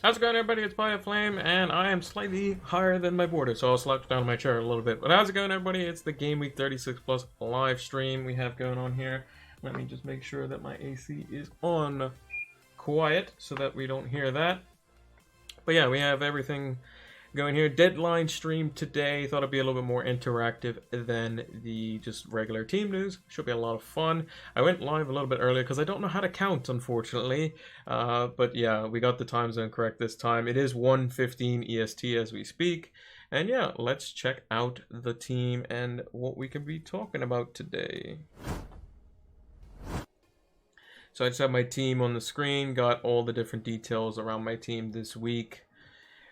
How's it going, everybody? It's By a Flame, and I am slightly higher than my border, so I'll slouch down my chair a little bit. But how's it going, everybody? It's the Game Week 36 Plus live stream we have going on here. Let me just make sure that my AC is on quiet so that we don't hear that. But yeah, we have everything going here. Deadline stream today. Thought it'd be a little bit more interactive than the just regular team news. Should be a lot of fun. I went live a little bit earlier because I don't know how to count, unfortunately. But yeah, we got the time zone correct this time. It is 1:15 EST as we speak. And yeah, let's check out the team and what we can be talking about today. So I just have my team on the screen, got all the different details around my team this week.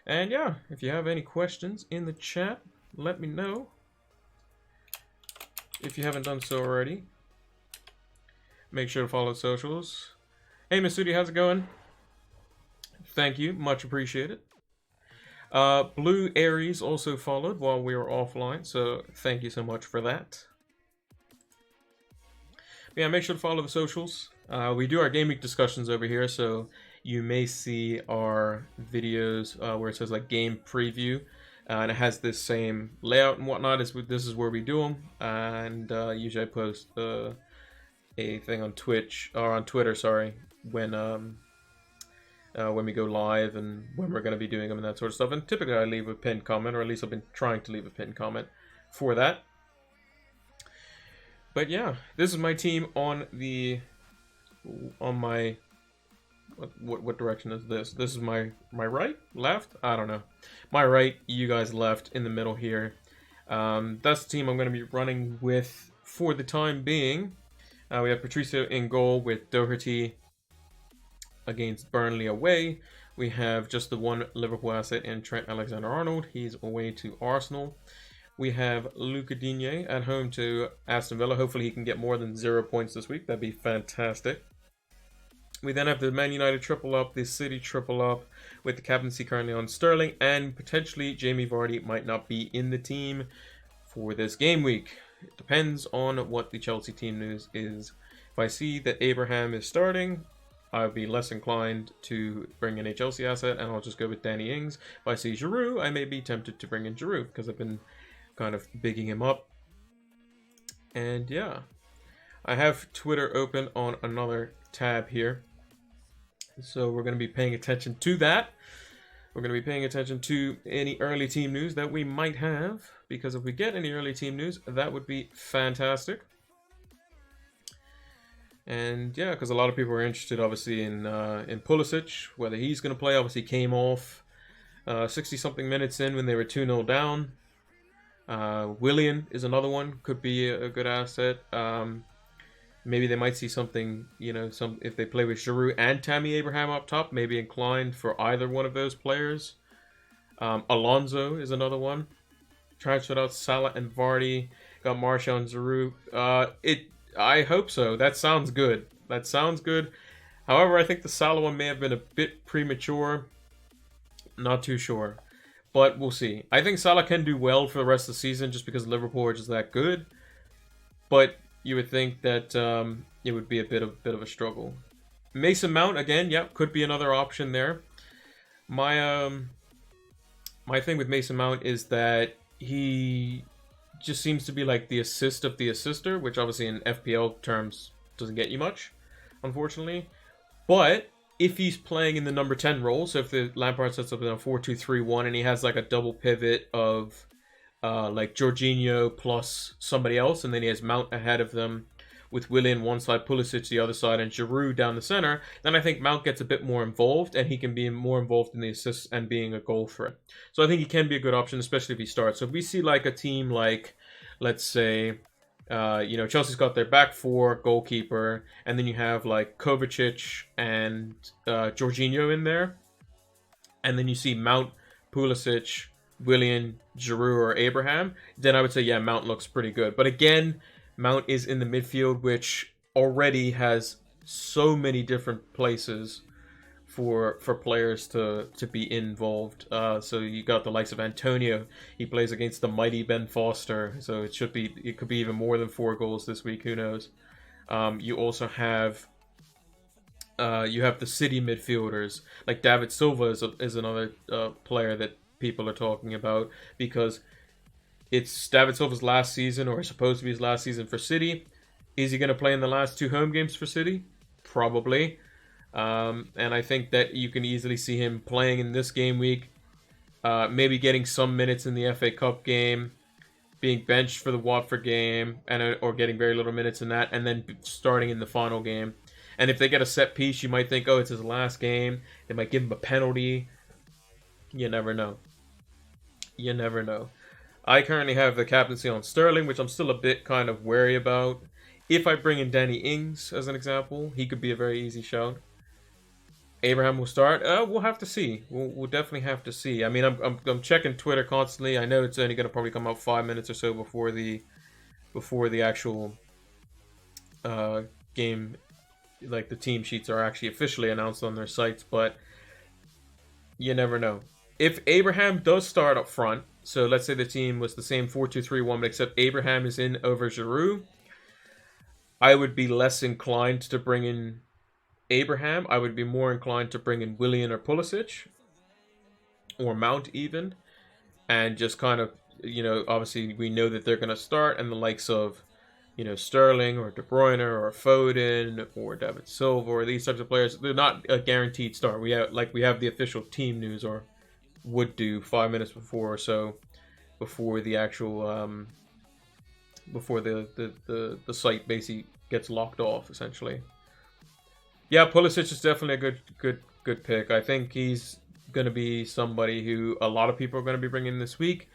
And yeah, if you have any questions in the chat, let me know. If you haven't done so already, make sure to follow socials. Hey, Miss Sudi, how's it going? Thank you, much appreciated. Blue Aries also followed while we were offline, so thank you so much for that. Yeah, make sure to follow the socials. We do our Game Week discussions over here, so you may see our videos where it says like game preview, and it has this same layout and whatnot. This is where we do them, and usually I post a thing on Twitch or on Twitter, sorry, when we go live and when we're going to be doing them and that sort of stuff. And typically I leave a pinned comment, or at least I've been trying to leave a pinned comment for that. But yeah, this is my team on my what direction is this? This is my right? Left? I don't know. My right, you guys left, in the middle here. That's the team I'm going to be running with for the time being. We have Patricio in goal with Doherty against Burnley away. We have just the one Liverpool asset in Trent Alexander-Arnold. He's away to Arsenal. We have Luca Digne at home to Aston Villa. Hopefully he can get more than 0 points this week. That'd be fantastic. We then have the Man United triple up, the City triple up, with the captaincy currently on Sterling, and potentially Jamie Vardy might not be in the team for this game week. It depends on what the Chelsea team news is. If I see that Abraham is starting, I'll be less inclined to bring in a Chelsea asset, and I'll just go with Danny Ings. If I see Giroud, I may be tempted to bring in Giroud, because I've been kind of bigging him up. And yeah, I have Twitter open on another tab here. So we're going to be paying attention to that. We're going to be paying attention to any early team news that we might have, because if we get any early team news, that would be fantastic. And yeah, because a lot of people are interested, obviously, in Pulisic, whether he's going to play. Obviously, came off 60-something minutes in when they were 2-0 down. Willian is another one, could be a good asset. Maybe they might see something, if they play with Giroud and Tammy Abraham up top, maybe inclined for either one of those players. Alonso is another one. Transferred out Salah and Vardy. Got Martial and Giroud. I hope so. That sounds good. However, I think the Salah one may have been a bit premature. Not too sure. But we'll see. I think Salah can do well for the rest of the season just because Liverpool are just that good. But you would think that it would be a bit of a struggle. Mason Mount, again, could be another option there. My thing with Mason Mount is that he just seems to be like the assist of the assister, which obviously in FPL terms doesn't get you much, unfortunately. But if he's playing in the number 10 role, so if the Lampard sets up in a 4-2-3-1 and he has like a double pivot of like Jorginho plus somebody else, and then he has Mount ahead of them with Willian one side, Pulisic the other side, and Giroud down the center, then I think Mount gets a bit more involved, and he can be more involved in the assists and being a goal threat. So I think he can be a good option, especially if he starts. So if we see like a team like, let's say, Chelsea's got their back four, goalkeeper, and then you have like Kovacic and Jorginho in there, and then you see Mount, Pulisic, Willian, Giroud, or Abraham, then I would say, yeah, Mount looks pretty good. But again, Mount is in the midfield, which already has so many different places for players to be involved. So you got the likes of Antonio. He plays against the mighty Ben Foster, so it could be even more than 4 goals this week. Who knows? You also have You have the City midfielders, like David Silva is another player that people are talking about because it's David Silva's last season, or supposed to be his last season for City. Is he going to play in the last 2 home games for City? Probably. And I think that you can easily see him playing in this game week, maybe getting some minutes in the FA Cup game, being benched for the Watford game, or getting very little minutes in that, and then starting in the final game. And if they get a set piece, you might think, oh, it's his last game. They might give him a penalty. You never know. You never know. I currently have the captaincy on Sterling, which I'm still a bit kind of wary about. If I bring in Danny Ings as an example, he could be a very easy shout. Abraham will start. We'll have to see. We'll definitely have to see. I mean, I'm checking Twitter constantly. I know it's only going to probably come out 5 minutes or so before the actual game, like the team sheets are actually officially announced on their sites. But you never know. If Abraham does start up front, so let's say the team was the same 4-2-3-1, but except Abraham is in over Giroud, I would be less inclined to bring in Abraham. I would be more inclined to bring in Willian or Pulisic, or Mount even, and just kind of, obviously we know that they're going to start, and the likes of, Sterling or De Bruyne or Foden or David Silva or these types of players, they're not a guaranteed start. We have the official team news, or would do 5 minutes before or so, before the actual before the site basically gets locked off, essentially. Yeah, Pulisic is definitely a good pick. I think he's going to be somebody who a lot of people are going to be bringing this week,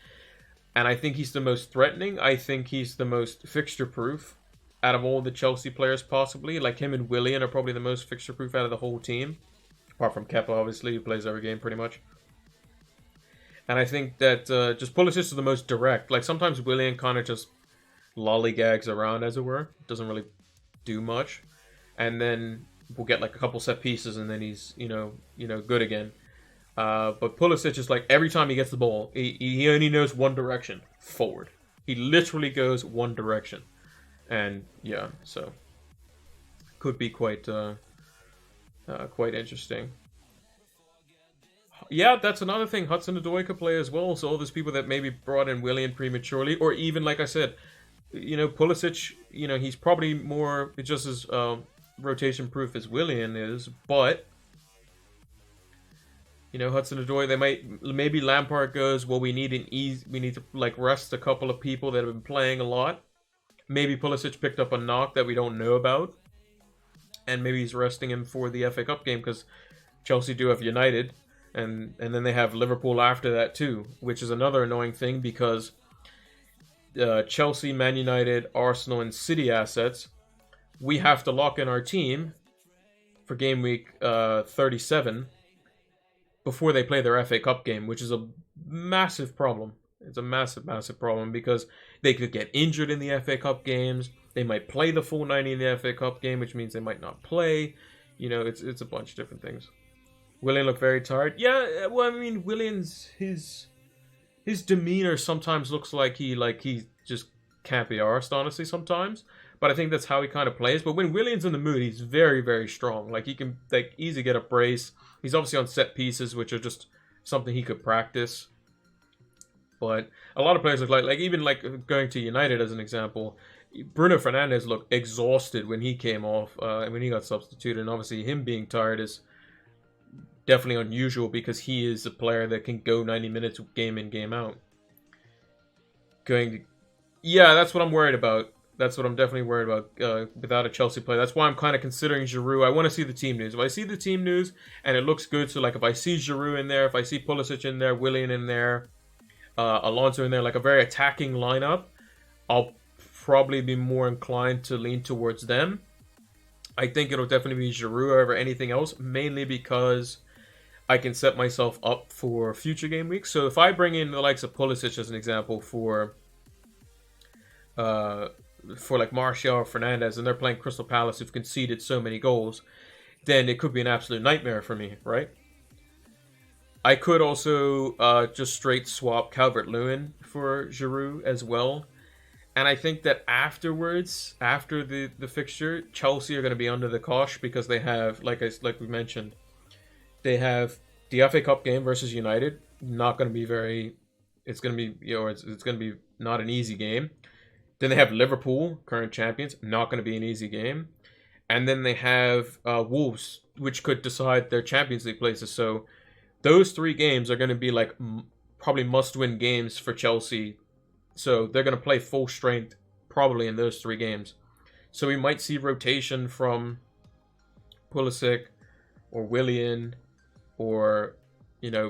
and I think he's the most threatening. I think he's the most fixture-proof out of all the Chelsea players, possibly. Like, him and Willian are probably the most fixture-proof out of the whole team, apart from Kepa, obviously, who plays every game pretty much. And I think that just Pulisic is the most direct. Like, sometimes Willian kind of just lollygags around, as it were. Doesn't really do much. And then we'll get like a couple set pieces, and then he's, good again. But Pulisic is like, every time he gets the ball, he only knows one direction, forward. He literally goes one direction. And yeah, so could be quite interesting. Yeah, that's another thing. Hudson-Odoi could play as well. So all those people that maybe brought in Willian prematurely, or even, like I said, Pulisic, he's probably more just as rotation-proof as Willian is, but Hudson-Odoi, maybe Lampard goes, well, we need to like rest a couple of people that have been playing a lot. Maybe Pulisic picked up a knock that we don't know about, and maybe he's resting him for the FA Cup game, because Chelsea do have United. And then they have Liverpool after that too, which is another annoying thing, because Chelsea, Man United, Arsenal, and City assets, we have to lock in our team for game week 37 before they play their FA Cup game, which is a massive problem. It's a massive, massive problem, because they could get injured in the FA Cup games. They might play the full 90 in the FA Cup game, which means they might not play. It's a bunch of different things. Willian looked very tired. Yeah, well, I mean, Willian's his demeanor sometimes looks like he just can't be arsed, honestly, sometimes. But I think that's how he kind of plays. But when Willian's in the mood, he's very, very strong. Like, he can easily get a brace. He's obviously on set pieces, which are just something he could practice. But a lot of players look like even like going to United as an example, Bruno Fernandes looked exhausted when he came off, and when he got substituted. And obviously him being tired is definitely unusual, because he is a player that can go 90 minutes game in, game out. Yeah, that's what I'm worried about. That's what I'm definitely worried about without a Chelsea player. That's why I'm kind of considering Giroud. I want to see the team news. If I see the team news and it looks good, so like if I see Giroud in there, if I see Pulisic in there, Willian in there, Alonso in there, like a very attacking lineup, I'll probably be more inclined to lean towards them. I think it'll definitely be Giroud over anything else, mainly because I can set myself up for future game weeks. So if I bring in the likes of Pulisic as an example for like Martial or Fernandes, and they're playing Crystal Palace, who've conceded so many goals, then it could be an absolute nightmare for me, right? I could also just straight swap Calvert-Lewin for Giroud as well. And I think that afterwards, after the fixture, Chelsea are going to be under the cosh because they have, like we mentioned, they have the FA Cup game versus United. Not going to be very. It's going to be it's going to be not an easy game. Then they have Liverpool, current champions. Not going to be an easy game. And then they have Wolves, which could decide their Champions League places. So those 3 games are going to be like probably must-win games for Chelsea. So they're going to play full strength probably in those 3 games. So we might see rotation from Pulisic or Willian or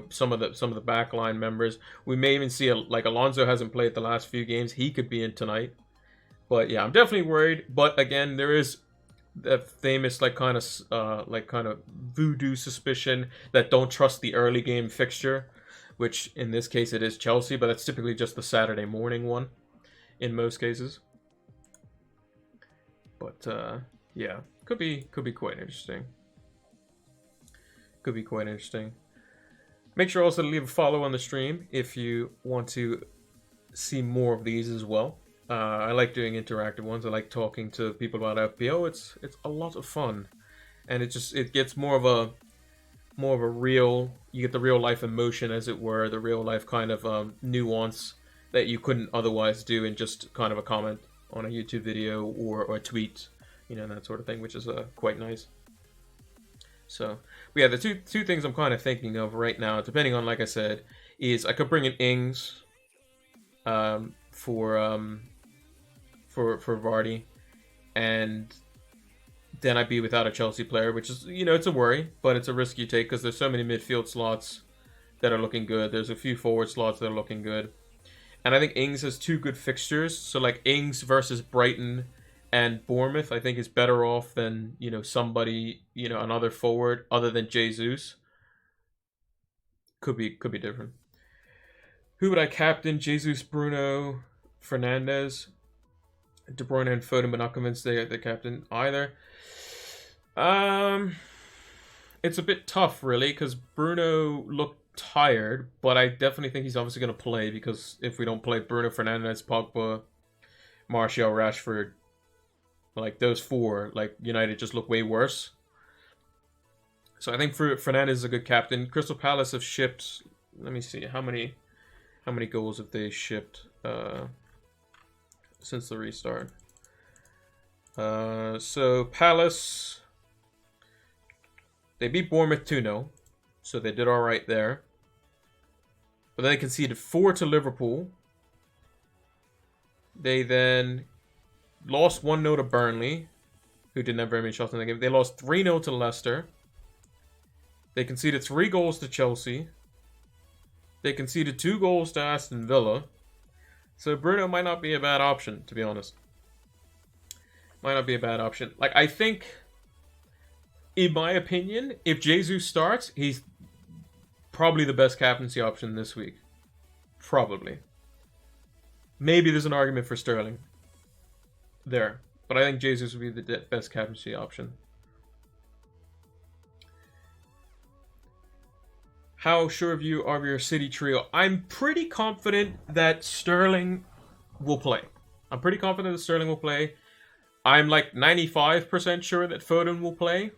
some of the backline members. We may even see like Alonso hasn't played the last few games. He could be in tonight. But yeah, I'm definitely worried. But again, there is that famous kind of voodoo suspicion that don't trust the early game fixture, which in this case it is Chelsea, but that's typically just the Saturday morning one in most cases. But yeah, could be quite interesting. Could be quite interesting. Make sure also to leave a follow on the stream if you want to see more of these as well. I like doing interactive ones. I like talking to people about FPO. It's a lot of fun, and it gets more of a real. You get the real life emotion, as it were, the real life kind of nuance that you couldn't otherwise do in just kind of a comment on a YouTube video or a tweet, that sort of thing, which is quite nice. So, but yeah, the two things I'm kind of thinking of right now, depending on, like I said, is I could bring in Ings for Vardy, and then I'd be without a Chelsea player, which is, it's a worry, but it's a risk you take because there's so many midfield slots that are looking good. There's a few forward slots that are looking good. And I think Ings has 2 good fixtures. So like Ings versus Brighton and Bournemouth, I think is better off than, somebody, another forward other than Jesus. Could be different. Who would I captain? Jesus, Bruno, Fernandes, De Bruyne and Foden, but not convinced they're the captain either. It's a bit tough, really, because Bruno looked tired, but I definitely think he's obviously going to play, because if we don't play Bruno, Fernandes, Pogba, Martial, Rashford, like those 4, like United just look way worse. So I think Fernandes is a good captain. Crystal Palace have shipped, let me see, how many goals have they shipped since the restart? So Palace, they beat Bournemouth 2-0, so they did all right there. But then they conceded 4 to Liverpool. They then lost 1-0 to Burnley, who didn't have very many shots in the game. They lost 3-0 to Leicester. They conceded 3 goals to Chelsea. They conceded 2 goals to Aston Villa. So Bruno might not be a bad option, to be honest. Might not be a bad option. Like, I think, in my opinion, if Jesus starts, he's probably the best captaincy option this week. Probably. Maybe there's an argument for Sterling there. But I think Jesus would be the best captaincy option. How sure of you are your City trio? I'm pretty confident that Sterling will play. I'm like 95% sure that Foden will play.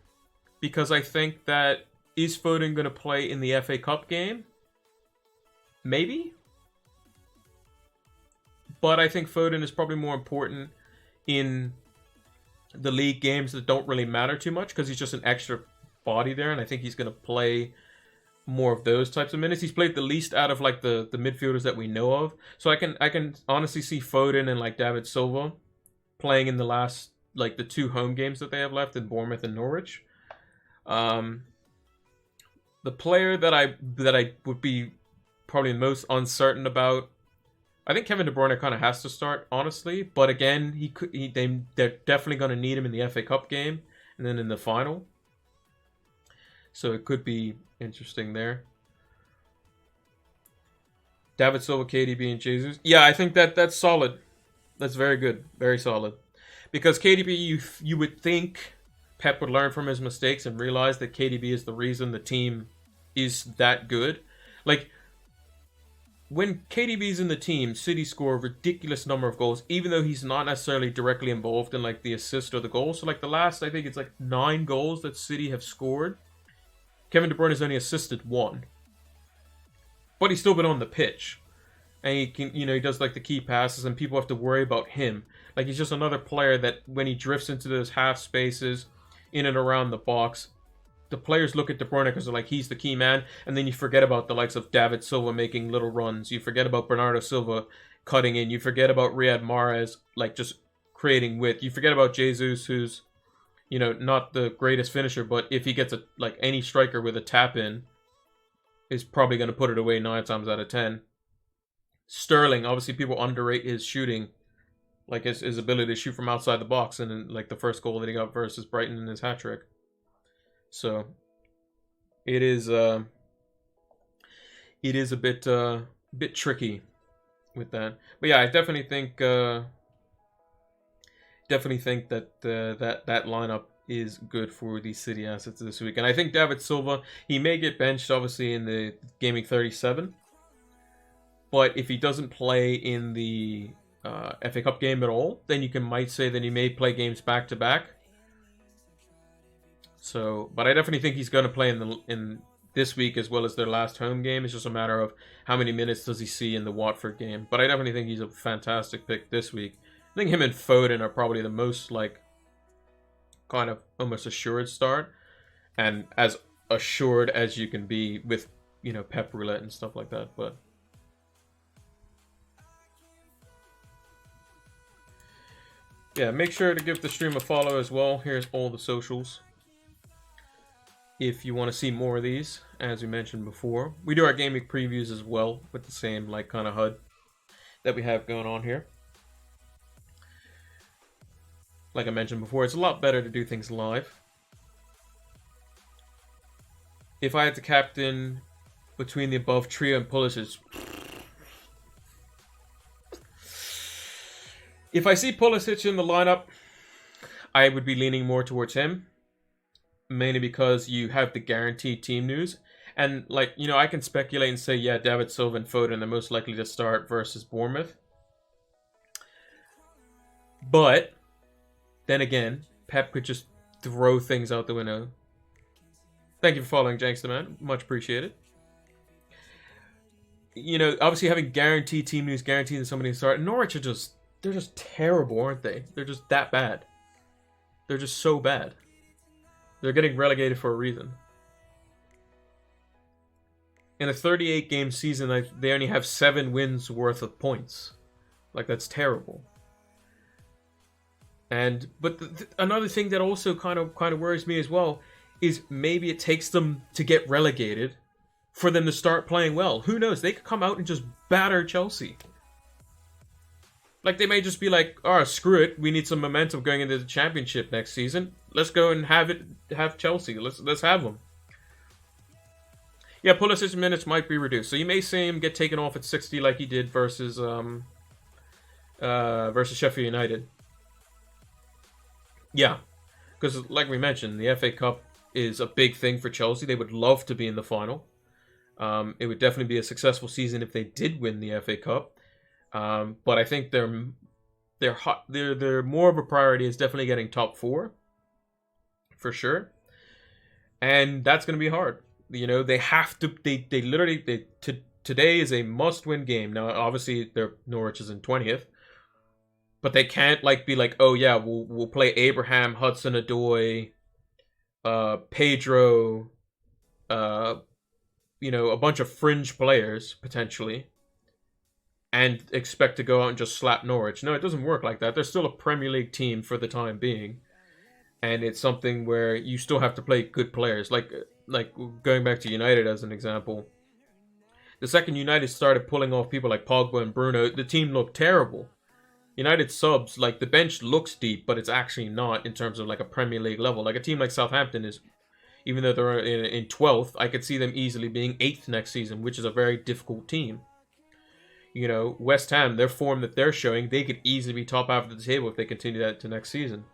Because I think that, is Foden going to play in the FA Cup game? Maybe. But I think Foden is probably more important in the league games that don't really matter too much, because he's just an extra body there, and I think he's going to play more of those types of minutes. He's played the least out of like the midfielders that we know of. So I can honestly see Foden and like David Silva playing in the last, like the 2 home games that they have left in Bournemouth and Norwich. The player that I would be probably most uncertain about, I think Kevin De Bruyne kind of has to start, honestly. But again, they're definitely going to need him in the FA Cup game and then in the final. So it could be interesting there. David Silva, KDB, and Jesus. Yeah, I think that's solid. That's very good. Very solid. Because KDB, you would think Pep would learn from his mistakes and realize that KDB is the reason the team is that good. Like, when KDB's in the team, City score a ridiculous number of goals, even though he's not necessarily directly involved in like the assist or the goal. So like the last, I think it's like 9 goals that City have scored. Kevin De Bruyne has only assisted 1, but he's still been on the pitch, and he can, he does like the key passes, and people have to worry about him. Like he's just another player that when he drifts into those half spaces, in and around the box, the players look at De Bruyne because they're like, he's the key man, and then you forget about the likes of David Silva making little runs. You forget about Bernardo Silva cutting in. You forget about Riyad Mahrez like just creating width. You forget about Jesus, who's not the greatest finisher, but if he gets like any striker with a tap in, is probably going to put it away 9 times out of 10. Sterling, obviously people underrate his shooting, like his ability to shoot from outside the box, and like the first goal that he got versus Brighton in his hat trick. So it is a bit tricky with that. But yeah, I definitely think that that lineup is good for the City assets this week. And I think David Silva, he may get benched obviously in the Gameweek 37. But if he doesn't play in the FA Cup game at all, then you might say that he may play games back to back. So, but I definitely think he's going to play in this week as well as their last home game. It's just a matter of how many minutes does he see in the Watford game. But I definitely think he's a fantastic pick this week. I think him and Foden are probably the most like kind of almost assured start, and as assured as you can be with Pep Roulette and stuff like that. But yeah, make sure to give the stream a follow as well. Here's all the socials if you want to see more of these. As we mentioned before, we do our Game Week previews as well with the same like kind of HUD that we have going on here. Like I mentioned before, it's a lot better to do things live. If I had to captain between the above trio and Pulisic, if I see Pulisic in the lineup, I would be leaning more towards him. Mainly because you have the guaranteed team news. And, like, I can speculate and say, yeah, David Silva and Foden are most likely to start versus Bournemouth. But, then again, Pep could just throw things out the window. Thank you for following, Jankster Man. Much appreciated. Obviously having guaranteed team news, guaranteed that somebody can start. Norwich they're just terrible, aren't they? They're just that bad. They're just so bad. They're getting relegated for a reason. In a 38-game season, they only have 7 wins worth of points. Like, that's terrible. But another thing that also kind of worries me as well is maybe it takes them to get relegated for them to start playing well. Who knows? They could come out and just batter Chelsea. Like, they may just be like, oh, screw it. We need some momentum going into the championship next season. Let's go and have Chelsea. Let's have them. Yeah, Pulisic's minutes might be reduced. So you may see him get taken off at 60 like he did versus Sheffield United. Yeah. Because, like we mentioned, the FA Cup is a big thing for Chelsea. They would love to be in the final. It would definitely be a successful season if they did win the FA Cup. But I think they're more of a priority is definitely getting top 4 for sure, and that's going to be hard. They have to. They literally today is a must-win game. Now, obviously, Norwich is in 20th, but they can't be like, oh yeah, we'll play Abraham, Hudson-Odoi, Pedro, a bunch of fringe players potentially, and expect to go out and just slap Norwich. No, it doesn't work like that. They're still a Premier League team for the time being. And it's something where you still have to play good players. Like going back to United as an example. The second United started pulling off people like Pogba and Bruno, the team looked terrible. United subs, the bench looks deep, but it's actually not in terms of a Premier League level. Like a team like Southampton is, even though they're in 12th, I could see them easily being 8th next season, which is a very difficult team. West Ham, their form that they're showing, they could easily be top half of the table if they continue that to next season.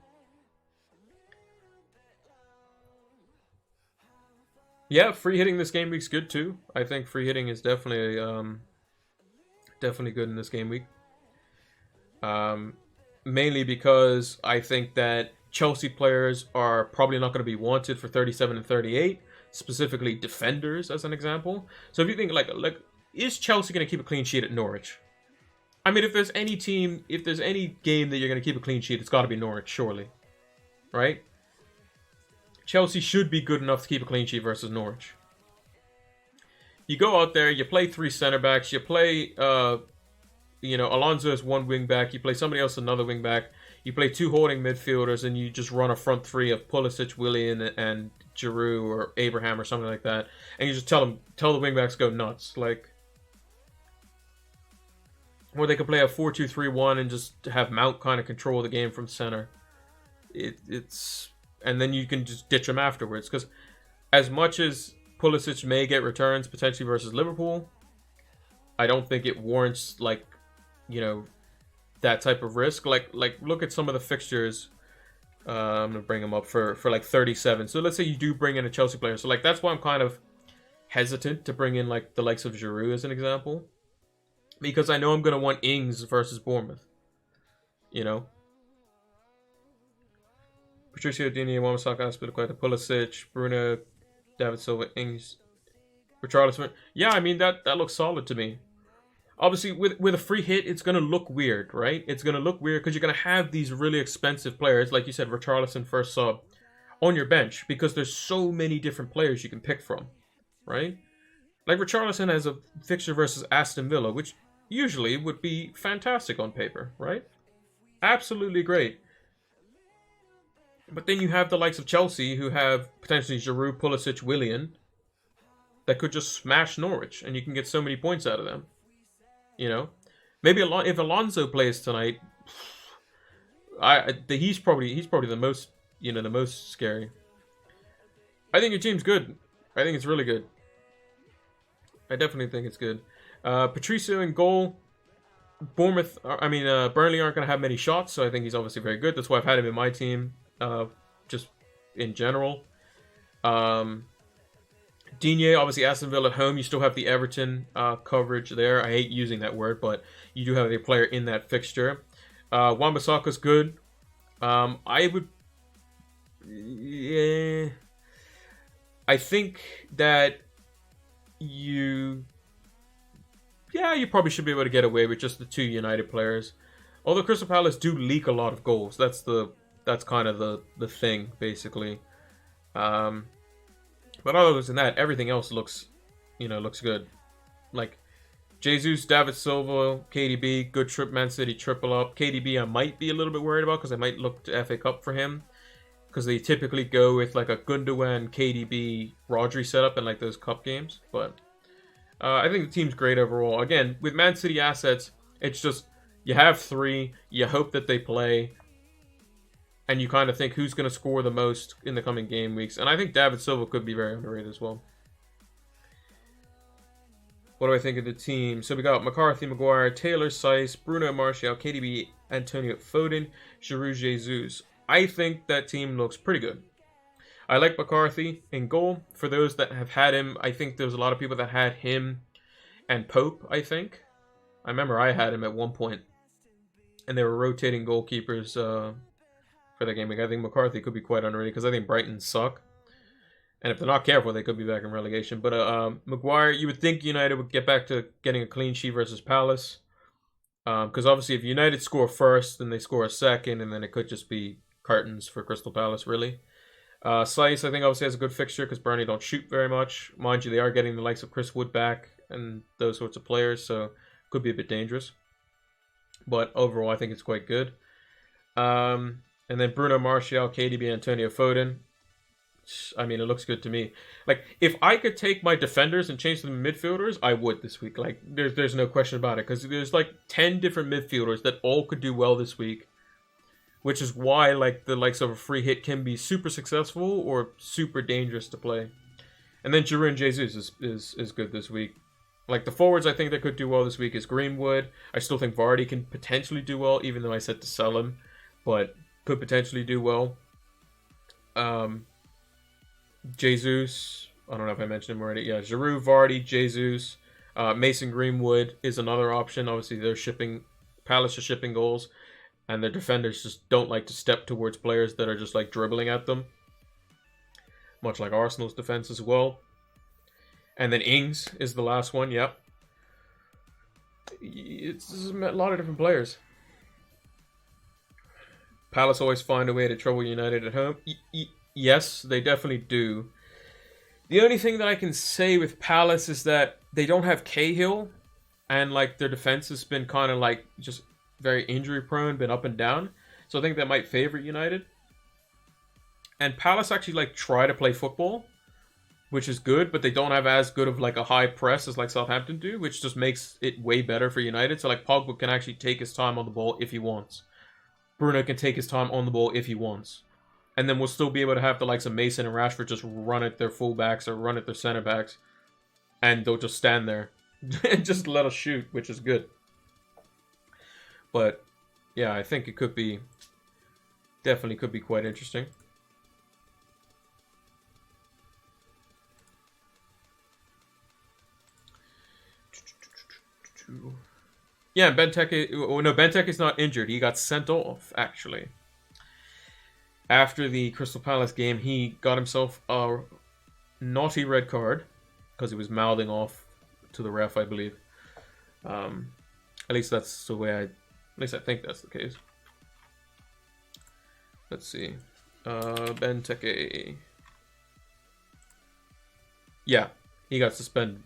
Yeah, free hitting this game week's good too. I think free hitting is definitely Definitely good in this game week. Mainly because I think that Chelsea players are probably not going to be wanted for 37 and 38, specifically defenders as an example. So if you think like is Chelsea going to keep a clean sheet at Norwich? I mean, if there's any team, if there's any game that you're going to keep a clean sheet, it's got to be Norwich, surely. Right? Chelsea should be good enough to keep a clean sheet versus Norwich. You go out there, you play 3 center backs, you play Alonso as 1 wing back, you play somebody else another wing back, you play 2 holding midfielders, and you just run a front 3 of Pulisic, Willian, and Giroud or Abraham or something like that, and you just tell the wing backs go nuts, like, or they could play a 4-2-3-1 and just have Mount kind of control the game from center. It's and then you can just ditch them afterwards, because as much as Pulisic may get returns potentially versus Liverpool, I don't think it warrants that type of risk. Like look at some of the fixtures. I'm gonna bring them up for like 37. So let's say you do bring in a Chelsea player. So like that's why I'm kind of hesitant to bring in like the likes of Giroud as an example, because I know I'm gonna want Ings versus Bournemouth. Patricio Dini, Wan-Bissaka, Aspilicueta, Pulisic, Bruno, David Silva, Ings, Richarlison. Yeah, I mean that looks solid to me. Obviously, with a free hit, it's gonna look weird, right? It's gonna look weird because you're gonna have these really expensive players, like you said, Richarlison first sub, on your bench because there's so many different players you can pick from, right? Like Richarlison has a fixture versus Aston Villa, which usually would be fantastic on paper, right? Absolutely great. But then you have the likes of Chelsea, who have potentially Giroud, Pulisic, Willian, that could just smash Norwich, and you can get so many points out of them. Maybe if Alonso plays tonight, he's probably the most the most scary. I think your team's good. I think it's really good. I definitely think it's good. Patricio in goal. Burnley aren't going to have many shots, so I think he's obviously very good. That's why I've had him in my team. Just in general. Digne, obviously Aston Villa at home. You still have the Everton coverage there. I hate using that word, but you do have a player in that fixture. Wan-Bissaka's good. I think that you probably should be able to get away with just the 2 United players. Although Crystal Palace do leak a lot of goals. That's kind of the thing, basically. But other than that, everything else looks good. Like Jesus, David Silva, KDB, good trip, Man City triple up. KDB I might be a little bit worried about because I might look to FA Cup for him, because they typically go with like a Gundogan, KDB, Rodri setup in like those cup games. But I think the team's great overall. Again, with Man City assets, it's just you have 3, you hope that they play, and you kind of think who's going to score the most in the coming game weeks. And I think David Silva could be very underrated as well. What do I think of the team? So we got McCarthy, Maguire, Taylor, Saiss, Bruno, Martial, KDB, Antonio, Foden, Giroud, Jesus. I think that team looks pretty good. I like McCarthy in goal. For those that have had him, I think there's a lot of people that had him and Pope, I think. I remember I had him at one point. And they were rotating goalkeepers for that game. I think McCarthy could be quite underrated because I think Brighton suck. And if they're not careful, they could be back in relegation. But Maguire, you would think United would get back to getting a clean sheet versus Palace. Because obviously if United score first, then they score a second, and then it could just be curtains for Crystal Palace, really. Saiss, I think, obviously has a good fixture because Burnley don't shoot very much. Mind you, they are getting the likes of Chris Wood back and those sorts of players, so could be a bit dangerous. But overall, I think it's quite good. And then Bruno, Martial, KDB, Antonio, Foden. I mean, it looks good to me. Like, if I could take my defenders and change them to midfielders, I would this week. Like, there's no question about it. Because there's like 10 different midfielders that all could do well this week. Which is why, like, the likes of a free hit can be super successful or super dangerous to play. And then Giroud and Jesus is good this week. Like, the forwards I think that could do well this week is Greenwood. I still think Vardy can potentially do well, even though I said to sell him. But could potentially do well. Jesus, I don't know if I mentioned him already. Yeah, Giroud, Vardy, Jesus. Mason Greenwood is another option. Obviously, Palace are shipping goals, and their defenders just don't like to step towards players that are just like dribbling at them, much like Arsenal's defense as well. And then Ings is the last one. Yep, it's a lot of different players. Palace always find a way to trouble United at home. Yes, they definitely do. The only thing that I can say with Palace is that they don't have Cahill, and like their defense has been kind of like just very injury prone, been up and down. So I think that might favor United. And Palace actually like try to play football, which is good, but they don't have as good of like a high press as like Southampton do, which just makes it way better for United. So like Pogba can actually take his time on the ball if he wants. Bruno can take his time on the ball if he wants. And then we'll still be able to have the likes of Mason and Rashford just run at their fullbacks or run at their center backs. And they'll just stand there and just let us shoot, which is good. But yeah, I think it definitely could be quite interesting. Yeah, Benteke is not injured. He got sent off, actually. After the Crystal Palace game, he got himself a naughty red card because he was mouthing off to the ref, I believe. At least that's the way at least I think that's the case. Let's see. Benteke. Yeah, he got suspended.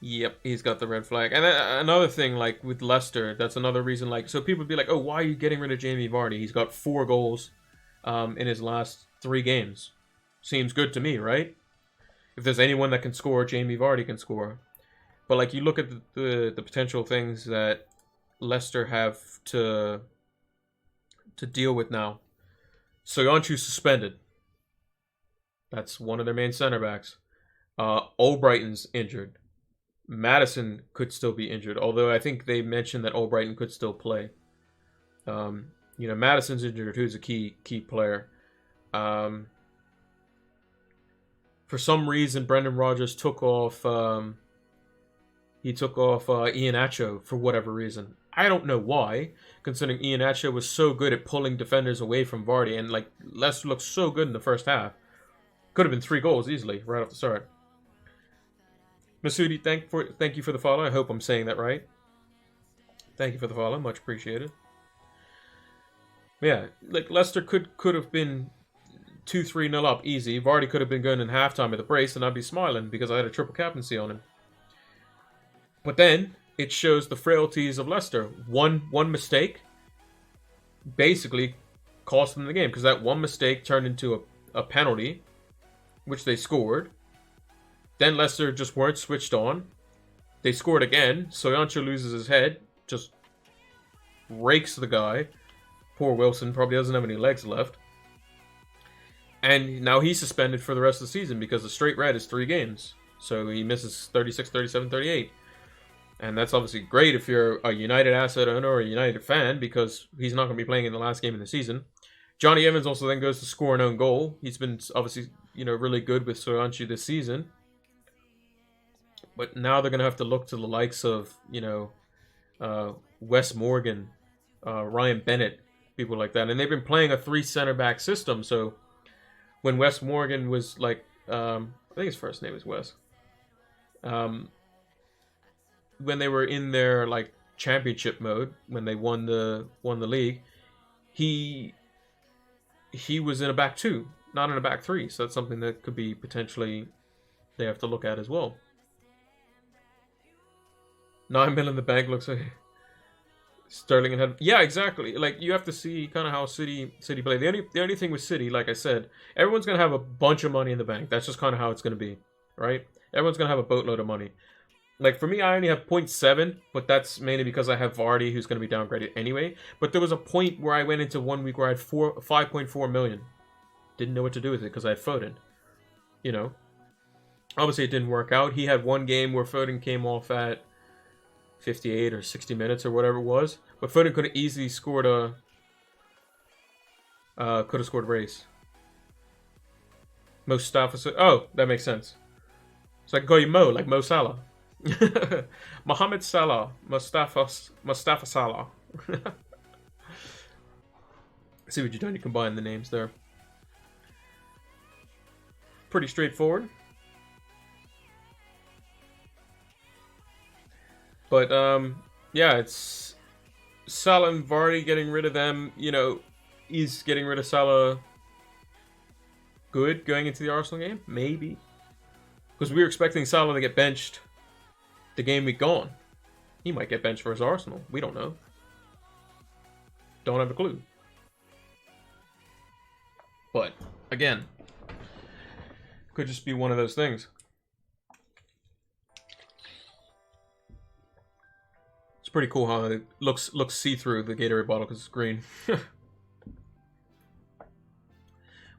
Yep, he's got the red flag. And another thing, like with Leicester, that's another reason. Like, so people would be like, "Oh, why are you getting rid of Jamie Vardy? He's got 4 goals in his last 3 games. Seems good to me, right? If there's anyone that can score, Jamie Vardy can score." But like, you look at the potential things that Leicester have to deal with now. Soyuncu suspended. That's one of their main center backs. Albrighton's injured. Maddison could still be injured, although I think they mentioned that Albrighton could still play. Maddison's injured, who's a key player. For some reason, Brendan Rodgers took off. He took off Iheanacho for whatever reason. I don't know why, considering Iheanacho was so good at pulling defenders away from Vardy, and like Leicester looked so good in the first half. Could have been 3 goals easily right off the start. Masudi, thank you for the follow. I hope I'm saying that right. Thank you for the follow. Much appreciated. Yeah, like Leicester could have been 2-3-0 up easy. Vardy could have been going in halftime at the brace, and I'd be smiling because I had a triple captaincy on him. But then it shows the frailties of Leicester. One mistake basically cost them the game, because that one mistake turned into a penalty, which they scored. Then Leicester just weren't switched on. They scored again. Soyuncu loses his head. Just rakes the guy. Poor Wilson probably doesn't have any legs left. And now he's suspended for the rest of the season because the straight red is 3 games. So he misses 36, 37, 38. And that's obviously great if you're a United asset owner or a United fan, because he's not going to be playing in the last game of the season. Johnny Evans also then goes to score an own goal. He's been obviously, really good with Soyuncu this season. But now they're going to have to look to the likes of, Wes Morgan, Ryan Bennett, people like that. And they've been playing a 3 center back system. So when Wes Morgan was like, I think his first name is Wes. When they were in their like championship mode, when they won the league, he was in a back 2, not in a back 3. So that's something that could be potentially they have to look at as well. 9 million in the bank looks like Sterling ahead. Yeah, exactly. Like, you have to see kind of how City play. The only thing with City, like I said, everyone's gonna have a bunch of money in the bank. That's just kind of how it's gonna be, right? Everyone's gonna have a boatload of money. Like, for me, I only have 0.7, but that's mainly because I have Vardy, who's going to be downgraded anyway. But there was a point where I went into 1 week where I had 5.4 million. Didn't know what to do with it because I had Foden. Obviously it didn't work out. He had one game where Foden came off at 58 or 60 minutes or whatever it was. But Foden could have easily scored a race. Mustafa. Oh, that makes sense. So I can call you Mo, like Mo Salah. Mohamed Salah. Mustafa Salah. See what you've done. You combine the names there. Pretty straightforward. But, yeah, it's Salah and Vardy getting rid of them. You know, is getting rid of Salah good going into the Arsenal game? Maybe. Because we were expecting Salah to get benched the game week gone. He might get benched for his Arsenal. We don't know. Don't have a clue. But, again, could just be one of those things. It's pretty cool how it looks see-through, the Gatorade bottle, because it's green.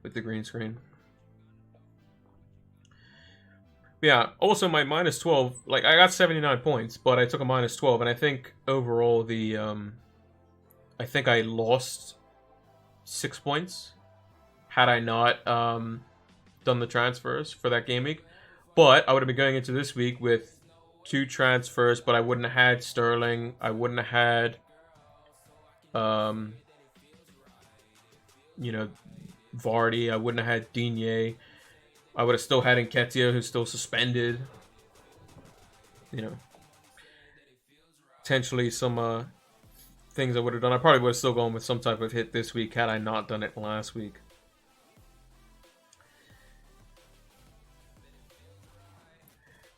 With the green screen. Yeah, also my minus 12, like, I got 79 points, but I took a minus 12, and I think overall the, I think I lost 6 points had I not, done the transfers for that game week. But I would have been going into this week with 2 transfers, but I wouldn't have had Sterling, I wouldn't have had, you know, Vardy, I wouldn't have had Digne. I would have still had Nketiah, who's still suspended. You know, potentially some things I would have done. I probably would have still gone with some type of hit this week had I not done it last week.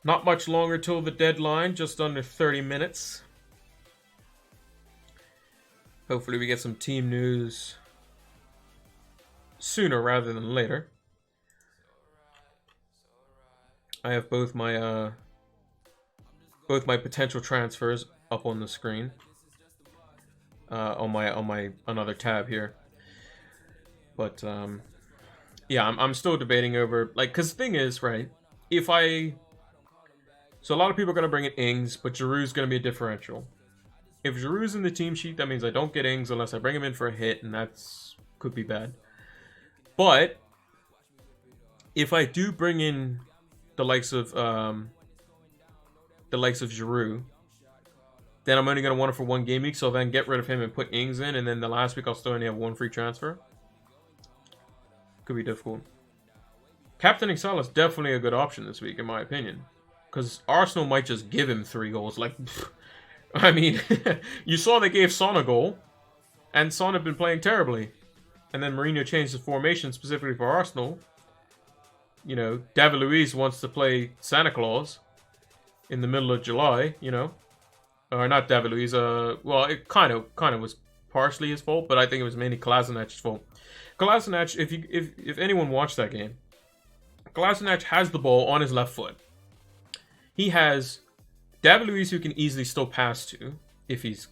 Not much longer till the deadline, just under 30 minutes. Hopefully we get some team news sooner rather than later. I have both my potential transfers up on the screen. On my another tab here. But yeah, I'm still debating over, like, cause the thing is, right, so a lot of people are gonna bring in Ings, but Giroud's gonna be a differential. If Giroud's in the team sheet, that means I don't get Ings unless I bring him in for a hit, and that's could be bad. But if I do bring in the likes of Giroud, then I'm only gonna want it for 1 game week, so I'll then get rid of him and put Ings in, and then the last week I'll still only have 1 free transfer. Could be difficult. Captaining Salah is definitely a good option this week, in my opinion. Because Arsenal might just give him 3 goals. Like, I mean, you saw they gave Son a goal, and Son had been playing terribly. And then Mourinho changed his formation specifically for Arsenal. You know, David Luiz wants to play Santa Claus in the middle of July, you know. Or not David Luiz, well, it kind of was partially his fault, but I think it was mainly Kolasinac's fault. Kolasinac, if anyone watched that game, Kolasinac has the ball on his left foot. He has David Luiz, who can easily still pass to, if he's,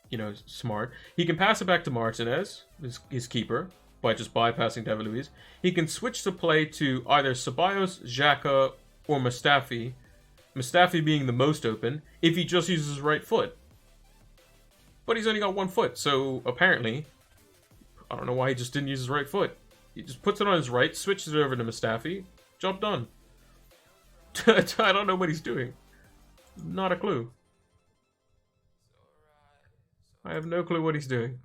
you know, smart. He can pass it back to Martinez, his keeper, by just bypassing David Luiz. He can switch the play to either Ceballos, Xhaka, or Mustafi. Mustafi being the most open, if he just uses his right foot. But he's only got 1 foot, so apparently, I don't know why he just didn't use his right foot. He just puts it on his right, switches it over to Mustafi, job done. I don't know what he's doing. Not a clue. I have no clue what he's doing.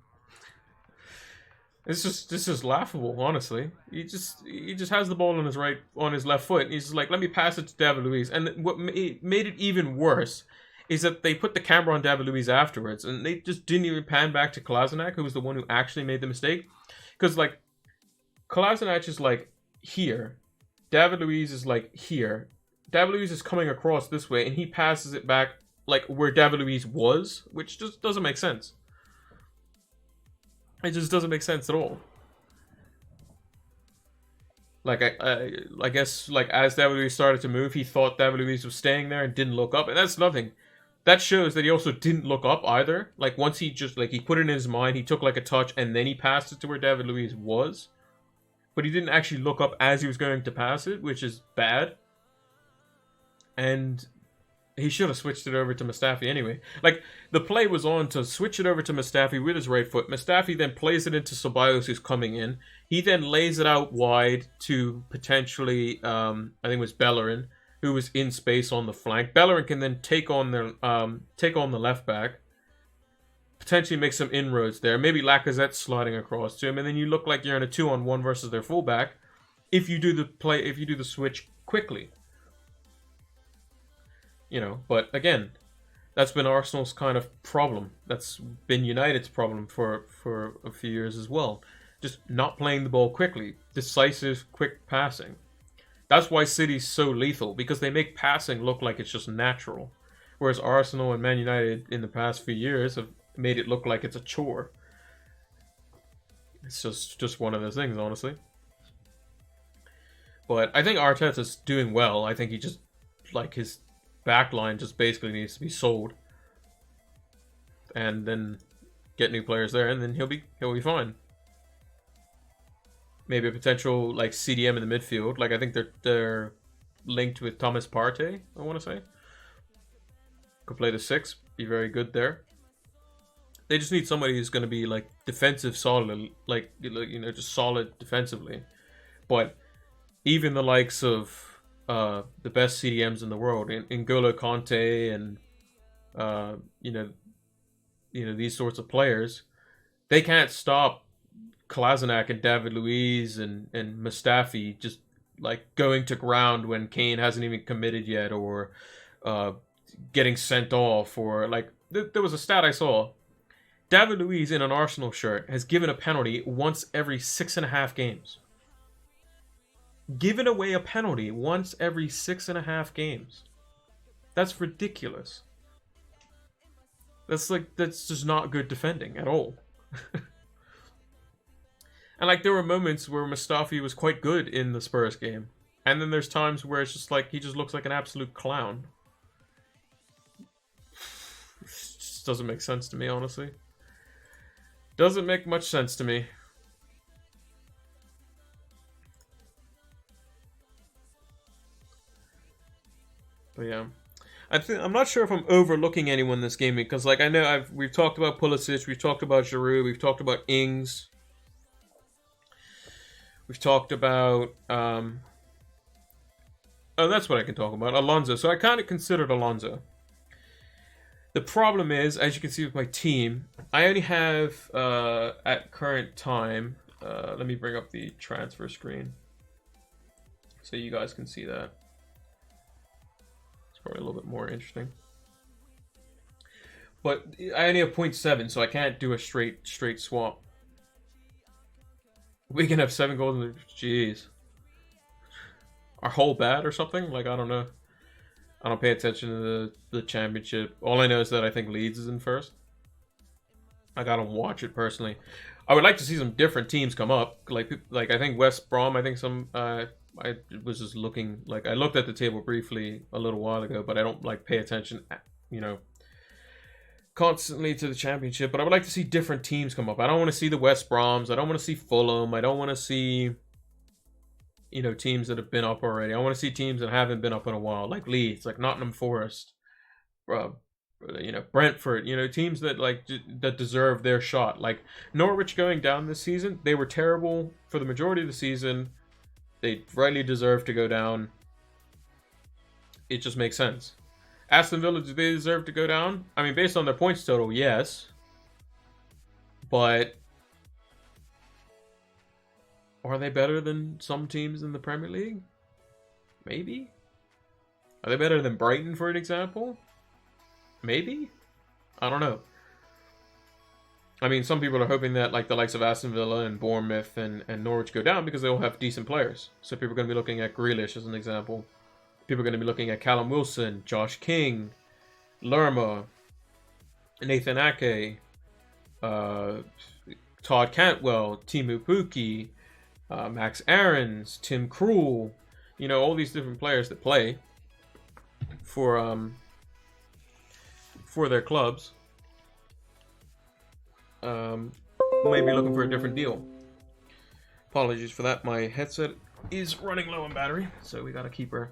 This is laughable, honestly. He just has the ball on his left foot, and he's just like, let me pass it to David Luiz. And what made it even worse is that they put the camera on David Luiz afterwards, and they just didn't even pan back to Kolasinac, who was the one who actually made the mistake. Because, like, Kolasinac is like here, David Luiz is like here. David Luiz is coming across this way, and he passes it back like where David Luiz was, which just doesn't make sense. It just doesn't make sense at all. Like, I guess, like, as David Luiz started to move, he thought David Luiz was staying there and didn't look up, and that's nothing. That shows that he also didn't look up either. Like, once he just, like, he put it in his mind, he took, like, a touch, and then he passed it to where David Luiz was. But he didn't actually look up as he was going to pass it, which is bad. And he should have switched it over to Mustafi anyway. Like, the play was on to switch it over to Mustafi with his right foot. Mustafi then plays it into Ceballos, who's coming in. He then lays it out wide to potentially, I think it was Bellerin, who was in space on the flank. Bellerin can then take on the left back, potentially make some inroads there. Maybe Lacazette sliding across to him, and then you look like you're in a 2-on-1 versus their fullback. If you do the switch quickly, But again, that's been Arsenal's kind of problem. That's been United's problem for a few years as well. Just not playing the ball quickly, decisive, quick passing. That's why City's so lethal, because they make passing look like it's just natural. Whereas Arsenal and Man United in the past few years have made it look like it's a chore. It's just one of those things, honestly. But I think Arteta's doing well. I think he just, his backline just basically needs to be sold. And then get new players there, and then he'll be fine. Maybe a potential CDM in the midfield. I think they're linked with Thomas Partey, I want to say. Could play the 6, be very good there. They just need somebody who's going to be defensive solid, just solid defensively. But even the likes of the best CDMs in the world, N'Golo Kante and these sorts of players, they can't stop Kolasinac and David Luiz and Mustafi just going to ground when Kane hasn't even committed yet, or getting sent off, or there was a stat I saw. David Luiz in an Arsenal shirt has given a penalty once every 6.5 games. Given away a penalty once every 6.5 games. That's ridiculous. That's just not good defending at all. And there were moments where Mustafi was quite good in the Spurs game. And then there's times where it's just he just looks like an absolute clown. It just doesn't make sense to me, honestly. Doesn't make much sense to me. But yeah. I'm not sure if I'm overlooking anyone this game, because I know we've talked about Pulisic, we've talked about Giroud, we've talked about Ings. We've talked about that's what I can talk about. Alonso. So I kind of considered Alonso. The problem is, as you can see with my team, I only have at current time. Let me bring up the transfer screen so you guys can see that. It's probably a little bit more interesting. But I only have 0.7, so I can't do a straight swap. We can have 7 goals in the... Jeez. Our whole bad or something? I don't know. I don't pay attention to the championship. All I know is that I think Leeds is in first. I gotta watch it personally. I would like to see some different teams come up. I think West Brom, I think some... I was just looking... I looked at the table briefly a little while ago, but I don't, pay attention, constantly to the championship. But I would like to see different teams come up. I don't want to see the West Broms. I don't want to see Fulham. I don't want to see, teams that have been up already. I want to see teams that haven't been up in a while, like Leeds, like Nottingham Forest, Brentford. Teams that that deserve their shot. Like Norwich going down this season, they were terrible for the majority of the season. They rightly deserve to go down. It just makes sense. Aston Villa, do they deserve to go down? I mean, based on their points total, yes. But are they better than some teams in the Premier League? Maybe. Are they better than Brighton, for an example? Maybe. I don't know. I mean, some people are hoping that the likes of Aston Villa and Bournemouth and Norwich go down because they all have decent players. So people are going to be looking at Grealish as an example. People are going to be looking at Callum Wilson, Josh King, Lerma, Nathan Ake, Todd Cantwell, Timu Pukki, Max Aarons, Tim Krul. All these different players that play for their clubs. May be looking for a different deal. Apologies for that. My headset is running low on battery, so we got to keep it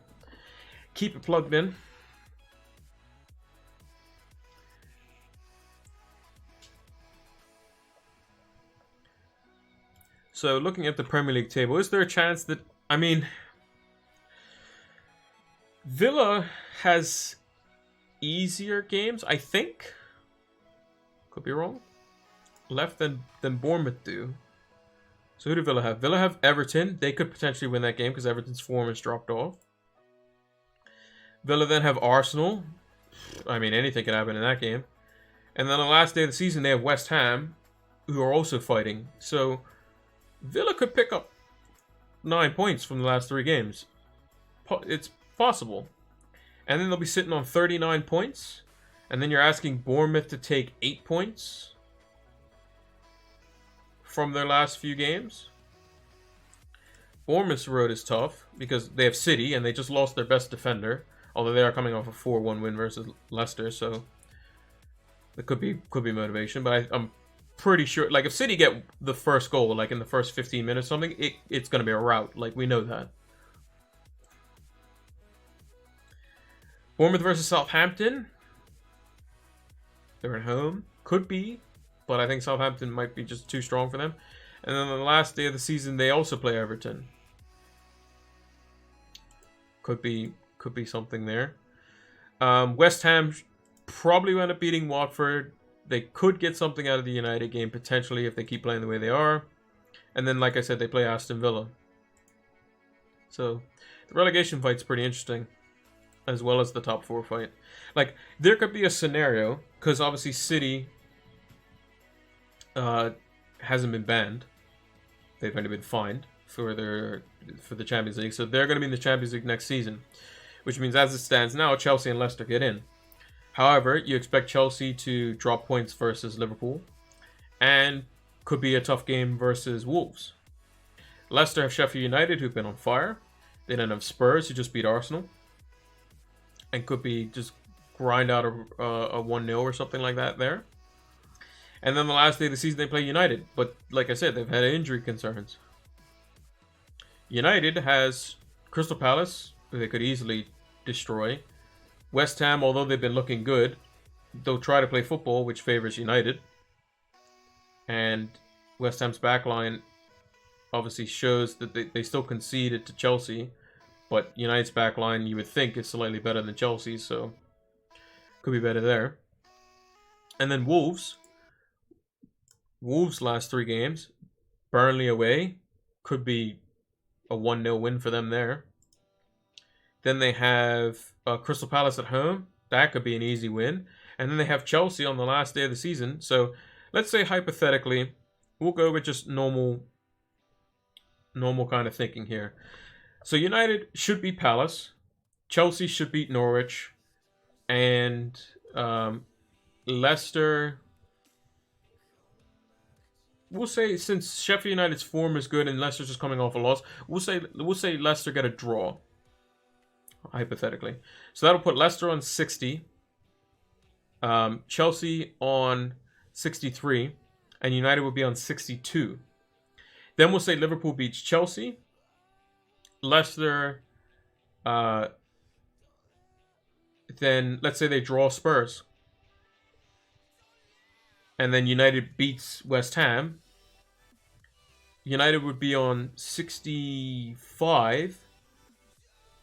plugged in. So looking at the Premier League table, is there a chance that, I mean, Villa has easier games, I think. Could be wrong. Left than Bournemouth do. So who do Villa have? Villa have Everton. They could potentially win that game because Everton's form has dropped off. Villa then have Arsenal. I mean, anything can happen in that game. And then on the last day of the season, they have West Ham, who are also fighting. So Villa could pick up 9 points from the last 3 games. It's possible. And then they'll be sitting on 39 points. And then you're asking Bournemouth to take 8 points from their last few games. Bournemouth's road is tough because they have City and they just lost their best defender. Although they are coming off a 4-1 win versus Leicester, so it could be motivation. But I'm pretty sure, like, if City get the first goal, like in the first 15 minutes or something, it's going to be a rout. Like, we know that. Bournemouth versus Southampton. They're at home. Could be, but I think Southampton might be just too strong for them. And then on the last day of the season, they also play Everton. Could be something there. West Ham probably will end up beating Watford. They could get something out of the United game, potentially, if they keep playing the way they are. And then, like I said, they play Aston Villa. So, the relegation fight's pretty interesting, as well as the top 4 fight. Like, there could be a scenario, because obviously City hasn't been banned. They've only been fined for the Champions League. So, they're going to be in the Champions League next season. Which means, as it stands now, Chelsea and Leicester get in. However, you expect Chelsea to drop points versus Liverpool. And could be a tough game versus Wolves. Leicester have Sheffield United, who've been on fire. They then have Spurs, who just beat Arsenal. And could be just grind out a 1-0 or something like that there. And then the last day of the season, they play United. But like I said, they've had injury concerns. United has Crystal Palace, who they could easily destroy. West Ham, although they've been looking good, they'll try to play football, which favors United. And West Ham's backline obviously shows that they still conceded to Chelsea. But United's backline, you would think, is slightly better than Chelsea's, so could be better there. And then Wolves. Wolves' last 3 games. Burnley away. Could be a 1-0 win for them there. Then they have Crystal Palace at home. That could be an easy win. And then they have Chelsea on the last day of the season. So let's say hypothetically, we'll go with just normal kind of thinking here. So United should beat Palace. Chelsea should beat Norwich. And Leicester, we'll say, since Sheffield United's form is good and Leicester's just coming off a loss, we'll say Leicester get a draw. Hypothetically. So that'll put Leicester on 60. Chelsea on 63. And United will be on 62. Then we'll say Liverpool beats Chelsea. Leicester. Then let's say they draw Spurs. And then United beats West Ham. United would be on 65.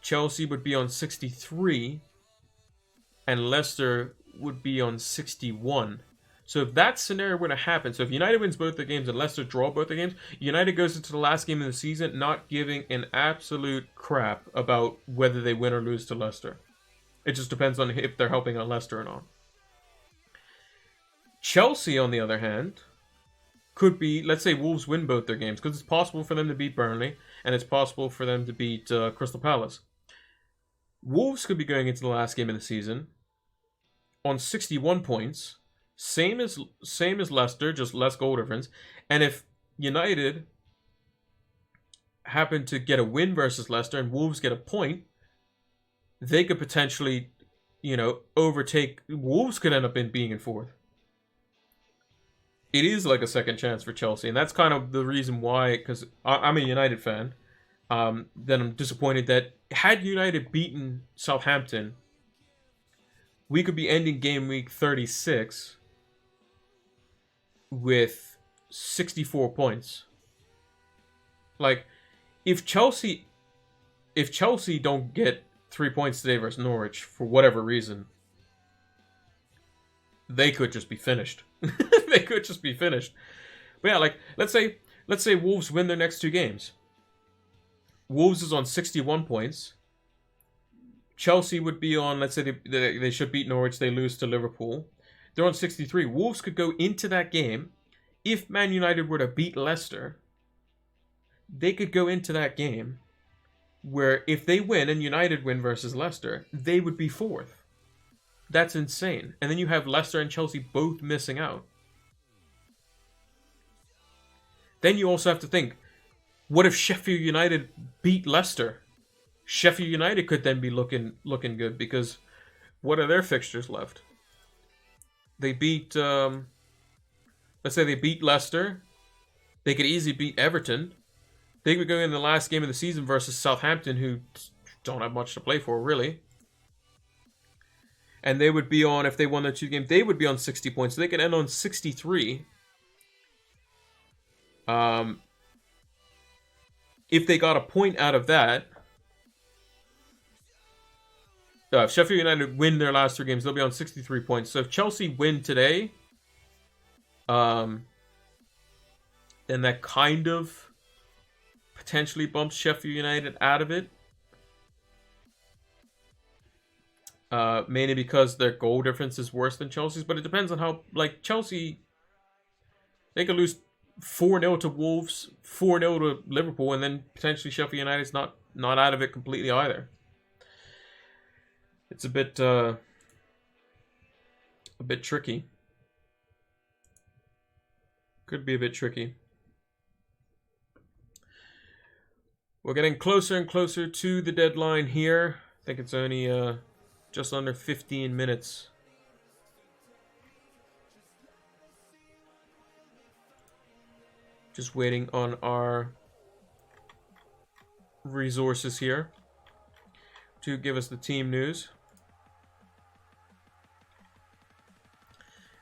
Chelsea would be on 63, and Leicester would be on 61. So if that scenario were to happen, so if United wins both their games and Leicester draw both their games, United goes into the last game of the season not giving an absolute crap about whether they win or lose to Leicester. It just depends on if they're helping out Leicester or not. Chelsea, on the other hand, could be, let's say Wolves win both their games, because it's possible for them to beat Burnley, and it's possible for them to beat Crystal Palace. Wolves could be going into the last game of the season on 61 points, same as Leicester, just less goal difference. And if United happen to get a win versus Leicester and Wolves get a point, they could potentially, overtake. Wolves could end up being in 4th. It is like a second chance for Chelsea, and that's kind of the reason why, because I'm a United fan. Then I'm disappointed that had United beaten Southampton, we could be ending game week 36 with 64 points. Like, if Chelsea don't get 3 points today versus Norwich for whatever reason, they could just be finished. They could just be finished. But yeah, like let's say Wolves win their next 2 games. Wolves is on 61 points. Chelsea would be on, let's say they should beat Norwich, they lose to Liverpool. They're on 63. Wolves could go into that game. If Man United were to beat Leicester, they could go into that game where if they win and United win versus Leicester, they would be 4th. That's insane. And then you have Leicester and Chelsea both missing out. Then you also have to think, what if Sheffield United beat Leicester? Sheffield United could then be looking good because what are their fixtures left? They beat, let's say they beat Leicester. They could easily beat Everton. They would go in the last game of the season versus Southampton, who don't have much to play for, really. And they would be on, if they won their 2 games, they would be on 60 points. So they could end on 63. If they got a point out of that, if Sheffield United win their last 3 games, they'll be on 63 points. So if Chelsea win today, then that kind of potentially bumps Sheffield United out of it. Mainly because their goal difference is worse than Chelsea's, but it depends on how, like, Chelsea, they could lose 4-0 to Wolves, 4-0 to Liverpool, and then potentially Sheffield United's not out of it completely either. It's a bit tricky. Could be a bit tricky. We're getting closer and closer to the deadline here. I think it's only just under 15 minutes. Just waiting on our resources here to give us the team news.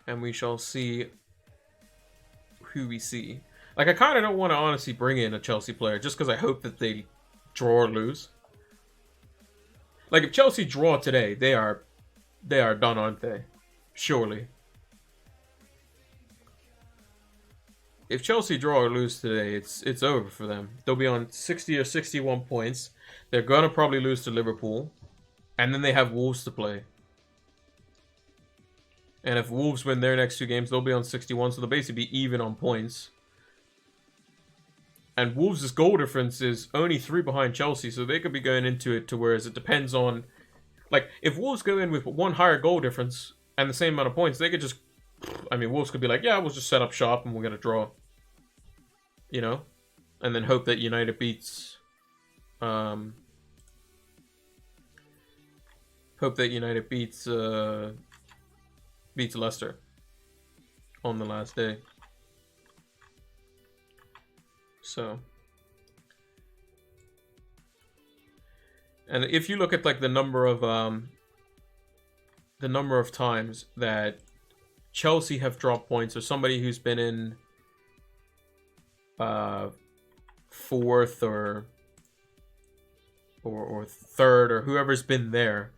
And we shall see who we see. Like, I kind of don't want to honestly bring in a Chelsea player just because I hope that they draw or lose. Like, if Chelsea draw today, they are done, aren't they? Surely. If Chelsea draw or lose today, it's over for them. They'll be on 60 or 61 points. They're going to probably lose to Liverpool. And then they have Wolves to play. And if Wolves win their next 2 games, they'll be on 61. So they'll basically be even on points. And Wolves' goal difference is only 3 behind Chelsea. So they could be going into it to whereas it depends on... Like, if Wolves go in with 1 higher goal difference and the same amount of points, they could just... I mean, Wolves could be like, yeah, we'll just set up shop and we're going to draw. You know? And then hope that United beats... hope that United beats Leicester on the last day. So... And if you look at, like, the number of times that Chelsea have dropped points, or somebody who's been in 4th or 3rd, or whoever's been there,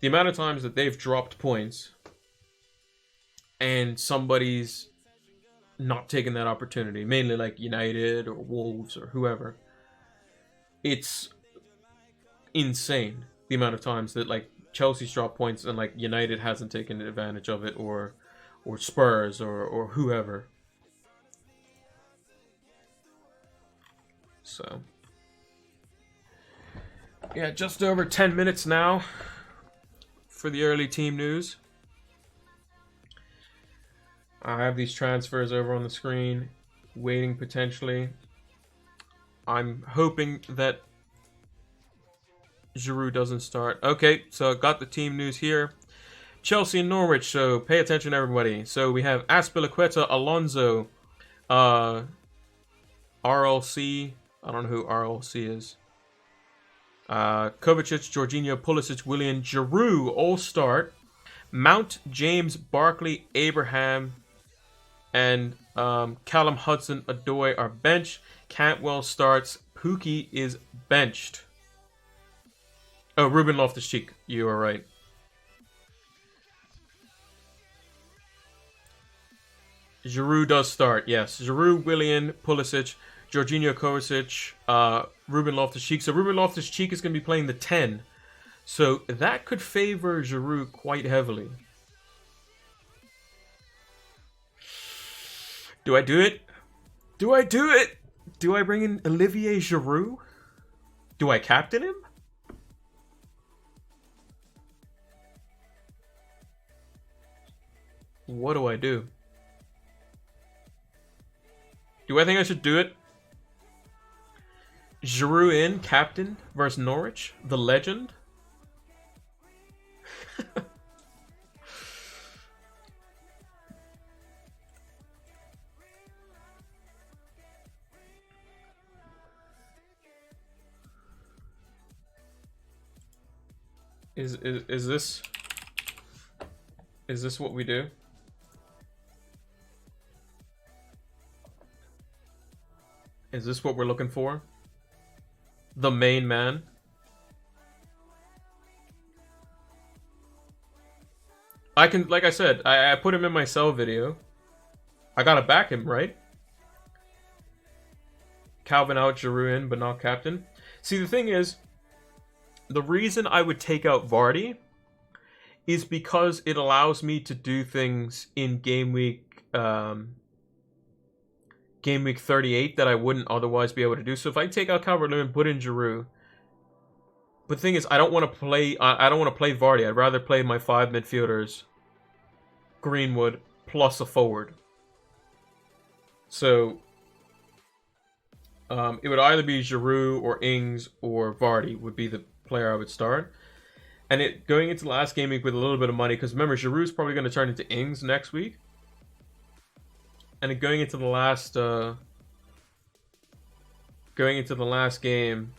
the amount of times that they've dropped points and somebody's not taking that opportunity, mainly like United or Wolves or whoever, it's insane the amount of times that, like, Chelsea's dropped points and, like, United hasn't taken advantage of it, or Spurs or whoever. So yeah, just over 10 minutes now for the early team news. I have these transfers over on the screen waiting potentially. I'm hoping that Giroud doesn't start. Okay, so I got the team news here. Chelsea and Norwich, so pay attention everybody. So we have Azpilicueta, Alonso, RLC, I don't know who RLC is. Kovacic, Jorginho, Pulisic, Willian, Giroud all start. Mount, James, Barkley, Abraham, and Callum Hudson-Odoi are benched. Cantwell starts. Pookie is benched. Oh, Ruben Loftus-Cheek. You are right. Giroud does start, yes. Giroud, Willian, Pulisic, Jorginho Kovacic, Ruben Loftus-Cheek. So Ruben Loftus-Cheek is going to be playing the 10. So that could favor Giroud quite heavily. Do I do it? Do I do it? Do I bring in Olivier Giroud? Do I captain him? What do I do? Do I think I should do it? Giroud in, captain, versus Norwich, the legend. Is this what we do? Is this what we're looking for? The main man? I can, like I said, I put him in my sell video. I gotta back him, right? Calvin out, Giroud in, but not captain. See, the thing is, the reason I would take out Vardy is because it allows me to do things in game week 38 that I wouldn't otherwise be able to do. So if I take out Calvert-Lewin and put in Giroud, but the thing is, I don't want to play Vardy. I'd rather play my 5 midfielders, Greenwood plus a forward. So it would either be Giroud or Ings or Vardy would be the player I would start. And it going into the last game week with a little bit of money, because remember, Giroud's probably going to turn into Ings next week. And it going into the last game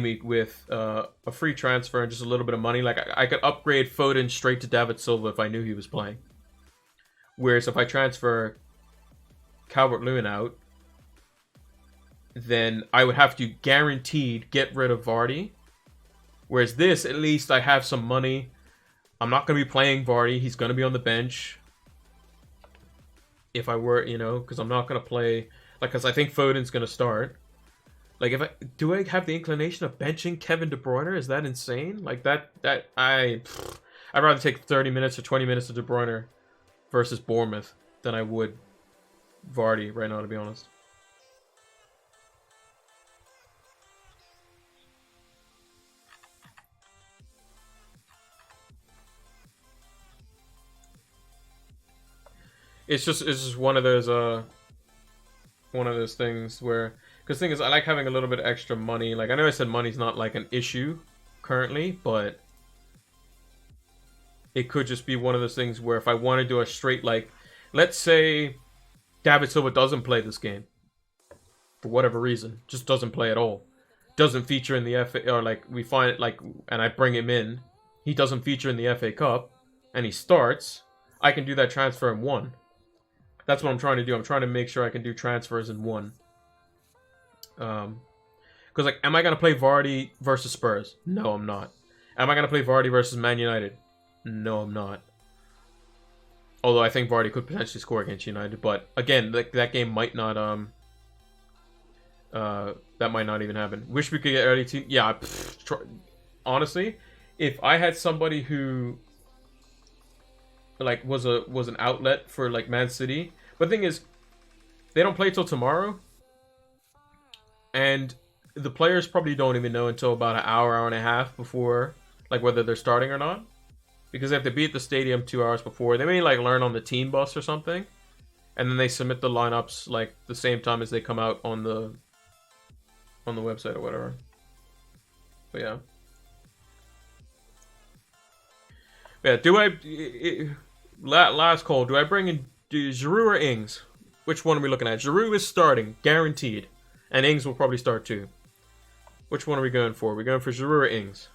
week with a free transfer and just a little bit of money, like I could upgrade Foden straight to David Silva if I knew he was playing. Whereas if I transfer Calvert-Lewin out, then I would have to guaranteed get rid of Vardy. Whereas this, at least I have some money. I'm not going to be playing Vardy. He's going to be on the bench. If I were, because I'm not going to play, because I think Foden's going to start. Like, do I have the inclination of benching Kevin De Bruyne? Is that insane? Like, I'd rather take 30 minutes or 20 minutes of De Bruyne versus Bournemouth than I would Vardy right now, to be honest. It's just one of those things where, because the thing is, I like having a little bit of extra money. Like, I know I said money's not like an issue currently, but it could just be one of those things where if I want to do a straight, like, let's say David Silva doesn't play this game for whatever reason, just doesn't play at all, doesn't feature in the FA, or like we find it, like, and I bring him in, he doesn't feature in the FA Cup, and he starts, I can do that transfer in one. That's what I'm trying to do. I'm trying to make sure I can do transfers in one. Because, like, am I going to play Vardy versus Spurs? No, I'm not. Am I going to play Vardy versus Man United? No, I'm not. Although I think Vardy could potentially score against United. But, again, that game might not, that might not even happen. Wish we could get early team. Yeah, honestly, if I had somebody who, like, was an outlet for, like, Man City. But the thing is, they don't play till tomorrow, and the players probably don't even know until about an hour and a half before, like, whether they're starting or not, because they have to be at the stadium 2 hours before. They may, like, learn on the team bus or something, and then they submit the lineups, like, the same time as they come out on the website or whatever. But yeah. Yeah, last call. Do I bring in Giroud or Ings? Which one are we looking at? Giroud is starting, guaranteed. And Ings will probably start too. Which one are we going for? Are we going for Giroud or Ings?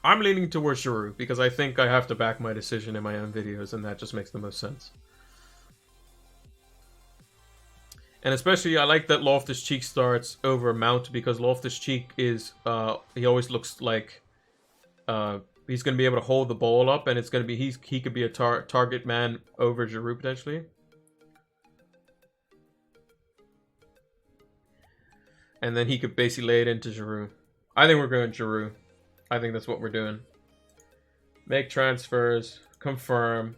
I'm leaning towards Giroud because I think I have to back my decision in my own videos, and that just makes the most sense. And especially, I like that Loftus-Cheek starts over Mount because Loftus-Cheek is, he always looks like he's going to be able to hold the ball up, and it's going to be, he could be a target man over Giroud potentially. And then he could basically lay it into Giroud. I think we're going Giroud. I think that's what we're doing. Make transfers. Confirm.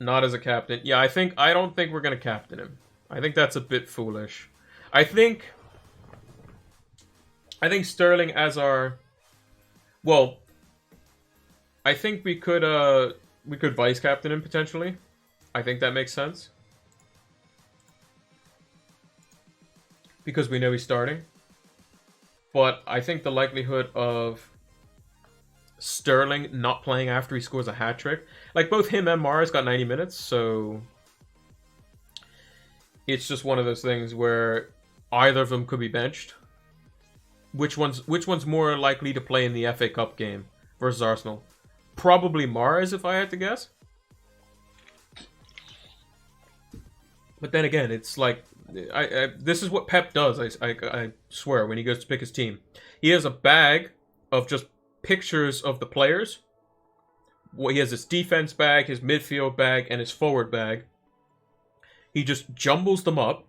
Not as a captain. Yeah, I don't think we're going to captain him. I think that's a bit foolish. I think Sterling as our... Well, I think we could vice captain him potentially. I think that makes sense. Because we know he's starting. But I think the likelihood of Sterling not playing after he scores a hat-trick... Like, both him and Mars got 90 minutes, so... It's just one of those things where either of them could be benched. Which one's more likely to play in the FA Cup game versus Arsenal? Probably Mars, if I had to guess. But then again, it's like... this is what Pep does, I swear, when he goes to pick his team. He has a bag of just pictures of the players. Well, he has his defense bag, his midfield bag, and his forward bag. He just jumbles them up,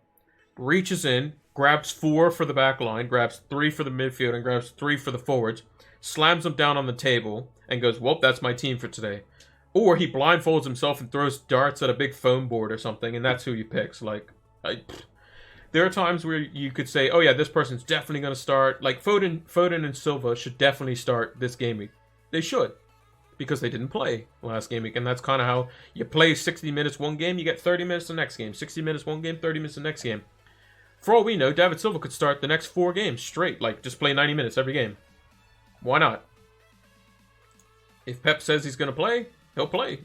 reaches in, grabs 4 for the back line, grabs 3 for the midfield, and grabs 3 for the forwards, slams them down on the table, and goes, well, that's my team for today. Or he blindfolds himself and throws darts at a big foam board or something, and that's who he picks. Like, there are times where you could say, oh yeah, this person's definitely going to start. Like, Foden and Silva should definitely start this game week. They should. Because they didn't play last game week. And that's kind of how you play 60 minutes one game, you get 30 minutes the next game. 60 minutes one game, 30 minutes the next game. For all we know, David Silva could start the next 4 games straight. Like, just play 90 minutes every game. Why not? If Pep says he's going to play, he'll play.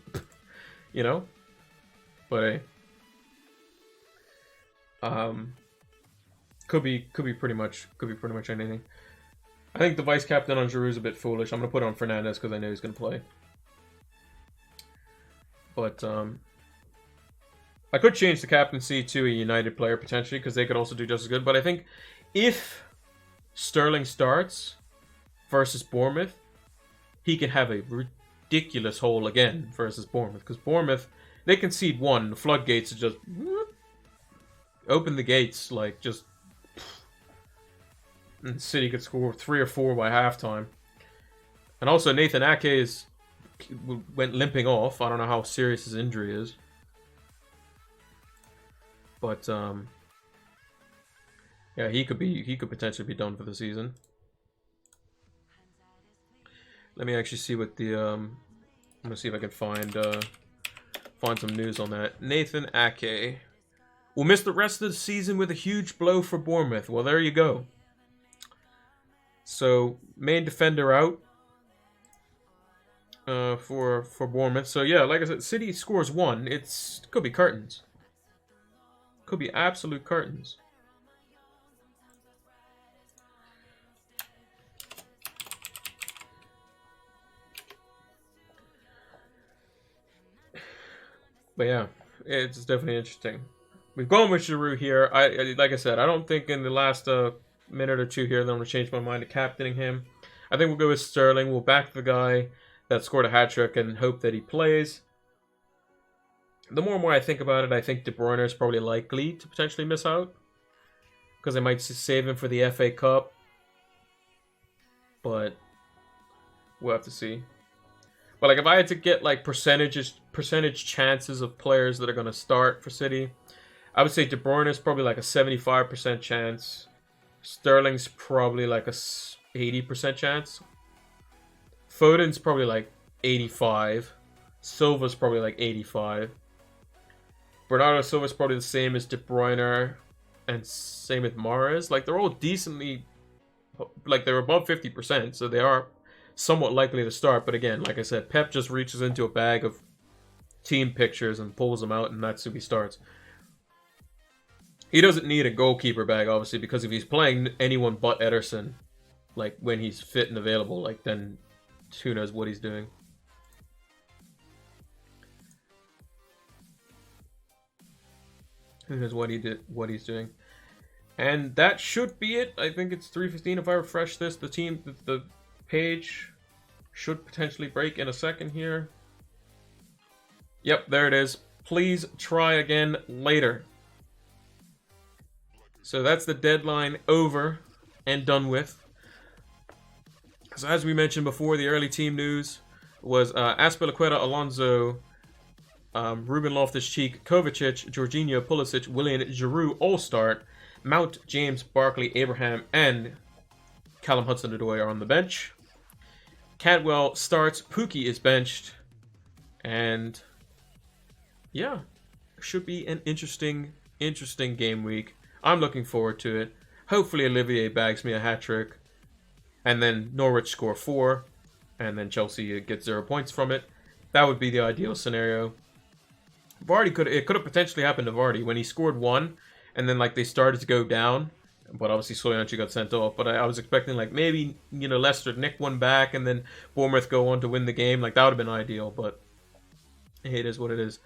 You know? But, hey. Could be pretty much anything. I think the vice captain on Giroud is a bit foolish. I'm gonna put it on Fernandes because I know he's gonna play. But I could change the captaincy to a United player potentially because they could also do just as good. But I think if Sterling starts versus Bournemouth, he can have a ridiculous hole again versus Bournemouth because Bournemouth, they concede 1, the floodgates are just open the gates, like just. And City could score 3 or 4 by halftime. And also Nathan Ake went limping off. I don't know how serious his injury is. But yeah, he could potentially be done for the season. Let me actually see what the I'm gonna see if I can find some news on that. Nathan Ake will miss the rest of the season with a huge blow for Bournemouth. Well, there you go. So, main defender out for Bournemouth. So, yeah, like I said, City scores 1. It could be curtains. Could be absolute curtains. But, yeah, it's definitely interesting. We've gone with Giroud here. Like I said, I don't think in the last... minute or 2 here, then I'm going to change my mind to captaining him. I think we'll go with Sterling. We'll back the guy that scored a hat-trick and hope that he plays. The more and more I think about it, I think De Bruyne is probably likely to potentially miss out. Because they might save him for the FA Cup. But we'll have to see. But like if I had to get like percentage chances of players that are going to start for City, I would say De Bruyne is probably like a 75% chance. Sterling's probably like a 80% chance. Foden's probably like 85. Silva's probably like 85. Bernardo Silva's probably the same as De Bruyne. And same with Mahrez. Like, they're all decently... Like, they're above 50%, so they are somewhat likely to start. But again, like I said, Pep just reaches into a bag of team pictures and pulls them out, and that's who he starts. He doesn't need a goalkeeper bag, obviously, because if he's playing anyone but Ederson, like when he's fit and available, like then who knows what he's doing. Who knows what he's doing. And that should be it. I think it's 3:15. If I refresh this, the page should potentially break in a second here. Yep, there it is. Please try again later. So that's the deadline over and done with. So as we mentioned before, the early team news was Azpilicueta, Alonso, Ruben Loftus-Cheek, Kovacic, Jorginho, Pulisic, Willian, Giroud all start. Mount, James, Barkley, Abraham, and Callum Hudson-Odoi are on the bench. Cadwell starts. Pukki is benched. And yeah, should be an interesting game week. I'm looking forward to it. Hopefully Olivier bags me a hat-trick. And then Norwich score 4. And then Chelsea gets 0 points from it. That would be the ideal scenario. Vardy could have potentially happened to Vardy when he scored 1. And then, like, they started to go down. But obviously, Soyuncu got sent off. But I was expecting, like, maybe, Leicester nick one back and then Bournemouth go on to win the game. Like, that would have been ideal. But hey, it is what it is.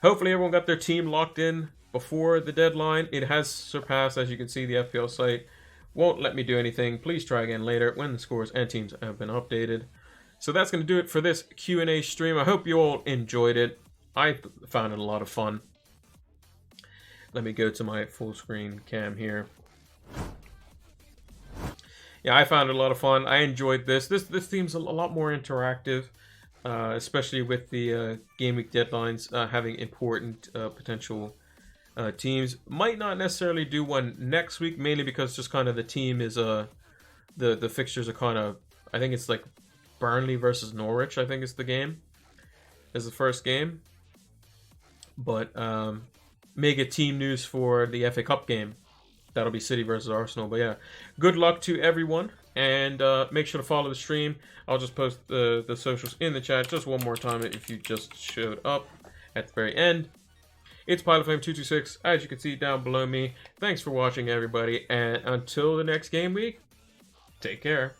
Hopefully, everyone got their team locked in before the deadline. It has surpassed, as you can see, the FPL site won't let me do anything. Please try again later when the scores and teams have been updated. So that's going to do it for this Q&A stream. I hope you all enjoyed it. I found it a lot of fun. Let me go to my full screen cam here. Yeah, I found it a lot of fun. I enjoyed this. This seems a lot more interactive, especially with the game week deadlines having important potential teams. Might not necessarily do one next week, mainly because just kind of the team is the fixtures are kind of, I think it's like Burnley versus Norwich. I think is the game, is the first game. But may get team news for the FA Cup game. That'll be City versus Arsenal. But yeah, good luck to everyone. And make sure to follow the stream. I'll just post the socials in the chat just one more time if you just showed up at the very end. It's PilotFlame226, as you can see down below me. Thanks for watching, everybody. And until the next game week, take care.